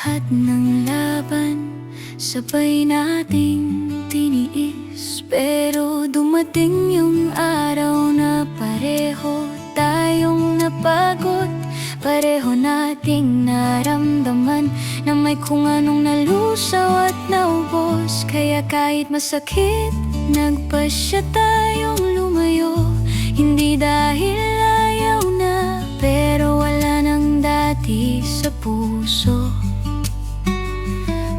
Lahat ng laban sabay nating tiniis, pero dumating yung araw na pareho tayong napagod. Pareho nating naramdaman na may kung anong nalusaw at naubos. Kaya kahit masakit, nagpasya tayong lumayo. Hindi dahil ayaw na, pero wala nang dati sa puso.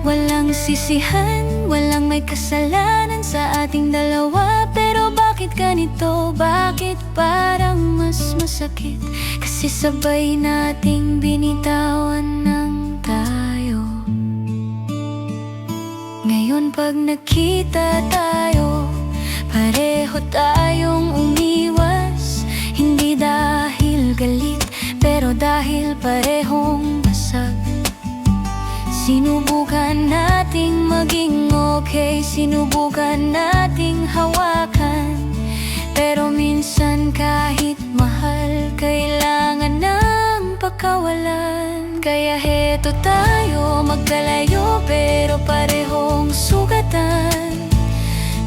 Walang sisihan, walang may kasalanan sa ating dalawa. Pero bakit ganito? Bakit parang mas masakit? Kasi sabay nating binitawan ng tayo. Ngayon pag nakita tayo, pareho tayong umiwas. Hindi dahil galit, pero dahil parehong basag. Sinubukan nating maging okay, sinubukan nating hawakan, pero minsan kahit mahal, kailangan ng pakawalan. Kaya heto tayo, magkalayo pero parehong sugatan.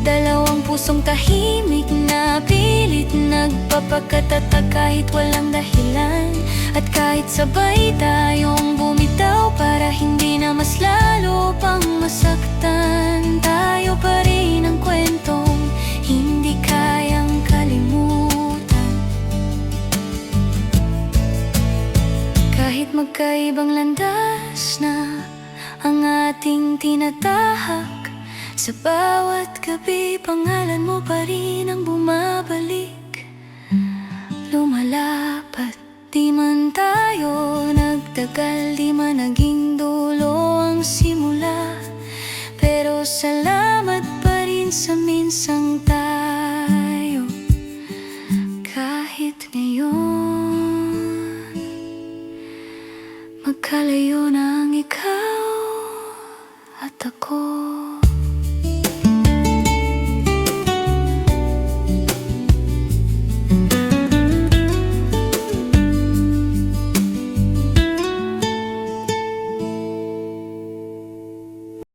Dalawang pusong tahimik na pilit nagpapakatatag kahit walang dahilan. At kahit sabay tayong bumitaw para hindi na mas lalo pang masaktan, tayo pa rin ang kwentong hindi kayang kalimutan. Kahit magkaibang landas na ang ating tinatahak, sa bawat gabi pangalan mo pa rin ang bumabalik. Lumalapat, di man tayo nagtagal, di man naging dulo ang simula, pero salamat pa rin sa minsang tayo.